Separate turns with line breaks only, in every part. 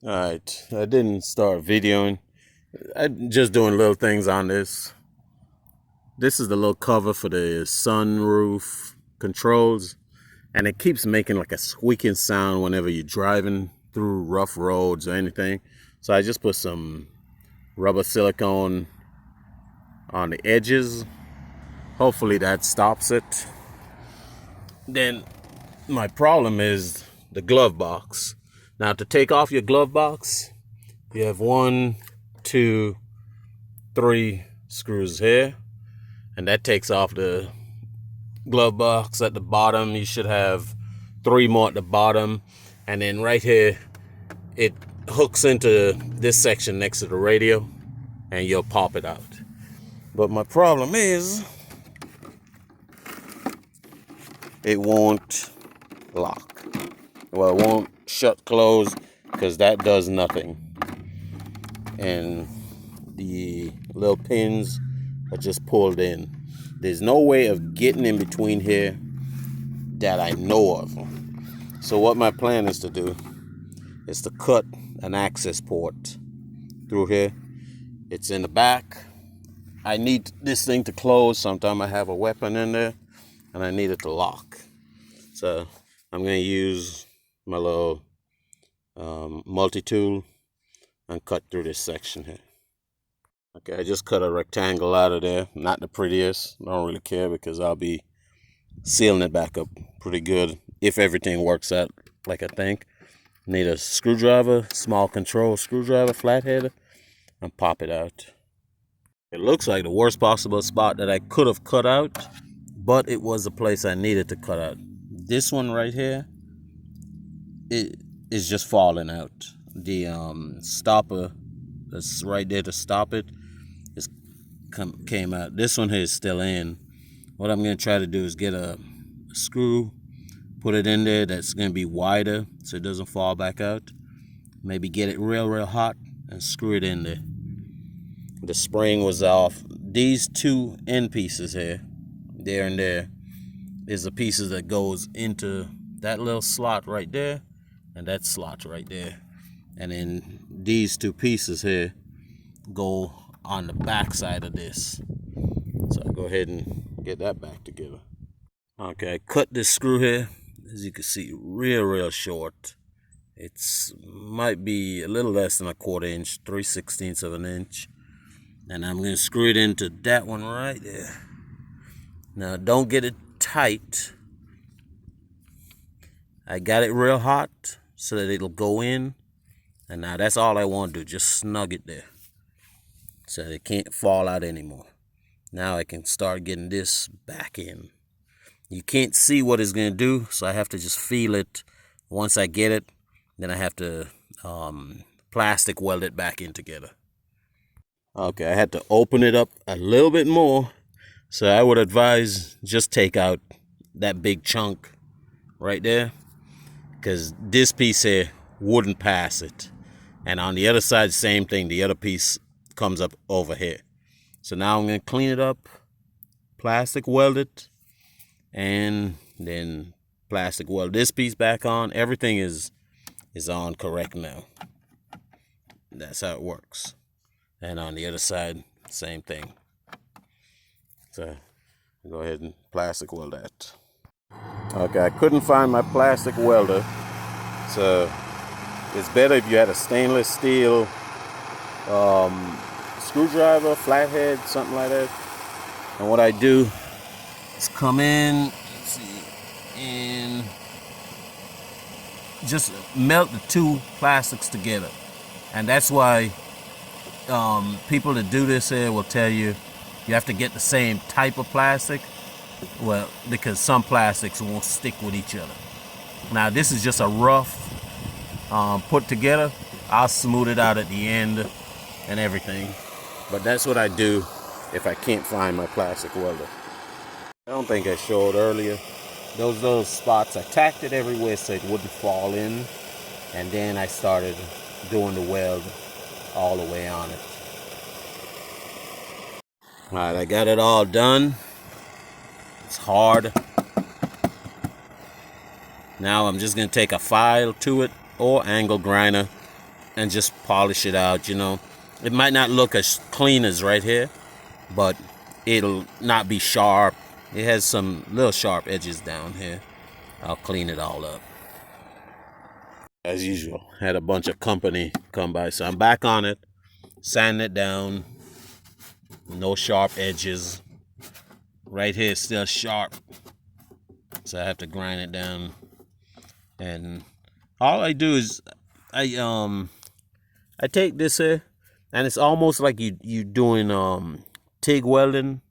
Alright, I didn't start videoing. I'm just doing little things on this. This is the little cover for the sunroof controls, and it keeps making like a squeaking sound whenever you're driving through rough roads or anything. So I just put some rubber silicone on the edges. Hopefully that stops it. Then my problem is the glove box. Now to take off your glove box, you have 1, 2, 3 screws here, and that takes off the glove box at the bottom. You should have 3 more at the bottom, and then right here it hooks into this section next to the radio, and you'll pop it out. But my problem is it won't lock. Well, it won't shut close because that does nothing. And the little pins are just pulled in. There's no way of getting in between here that I know of. So what my plan is to do is to cut an access port through here. It's in the back. I need this thing to close. Sometimes I have a weapon in there and I need it to lock. So I'm going to use my little multi-tool and cut through this section here. Okay, I just cut a rectangle out of there. Not the prettiest. I don't really care because I'll be sealing it back up pretty good if everything works out like I think. Need a screwdriver, small control screwdriver, flathead, and pop it out. It looks like the worst possible spot that I could have cut out, but it was the place I needed to cut out. This one right here, it is just falling out. The stopper that's right there to stop it came out. This one here is still in. What I'm going to try to do is get a screw, put it in there that's going to be wider so it doesn't fall back out. Maybe get it real hot and screw it in there. The spring was off. These 2 end pieces here, there and there, is the pieces that goes into that little slot right there and that slot right there. And then these 2 pieces here go on the back side of this. So I'll go ahead and get that back together. Okay, I cut this screw here, as you can see, real short. It's might be a little less than a 1/4 inch, 3/16 of an inch. And I'm going to screw it into that one right there. Now don't get it tight. I got it real hot so that it'll go in. And now that's all I want to do, just snug it there so it can't fall out anymore. Now I can start getting this back in. You can't see what it's going to do, so I have to just feel it. Once I get it, then I have to plastic weld it back in together. Okay, I had to open it up a little bit more, so I would advise just take out that big chunk right there, because this piece here wouldn't pass it. And on the other side, same thing, the other piece comes up over here. So now I'm going to clean it up, plastic weld it, and then plastic weld this piece back on. Everything is on correct now. That's how it works. And on the other side, same thing. So go ahead and plastic weld that. Okay, I couldn't find my plastic welder, so it's better if you had a stainless steel screwdriver, flathead, something like that. And what I do is come in, let's see, and just melt the 2 plastics together. And that's why people that do this here will tell you have to get the same type of plastic. Well, because some plastics won't stick with each other. Now this is just a rough put together. I'll smooth it out at the end and everything. But that's what I do if I can't find my plastic welder. I don't think I showed earlier. Those spots, I tacked it everywhere so it wouldn't fall in. And then I started doing the weld all the way on it. Alright, I got it all done. It's hard. Now I'm just going to take a file to it or angle grinder and just polish it out. You know, it might not look as clean as right here, but it'll not be sharp. It has some little sharp edges down here. I'll clean it all up. As usual, had a bunch of company come by, so I'm back on it, sanding it down. No sharp edges. Right here is still sharp, so I have to grind it down. And all I do is I take this here, and it's almost like you doing TIG welding.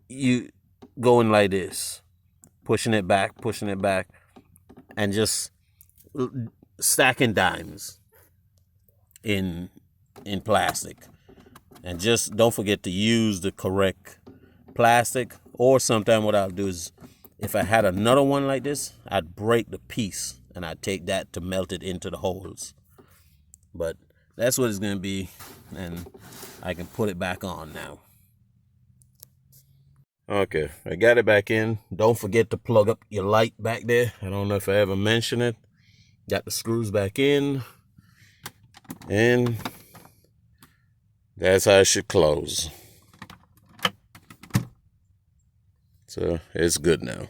You going like this, pushing it back, and just stacking dimes in plastic. And just don't forget to use the correct plastic. Or sometimes what I'll do is, if I had another one like this, I'd break the piece and I'd take that to melt it into the holes. But that's what it's going to be, and I can put it back on now. Okay, I got it back in. Don't forget to plug up your light back there. I don't know if I ever mentioned it. Got the screws back in, and that's how it should close. So it's good now.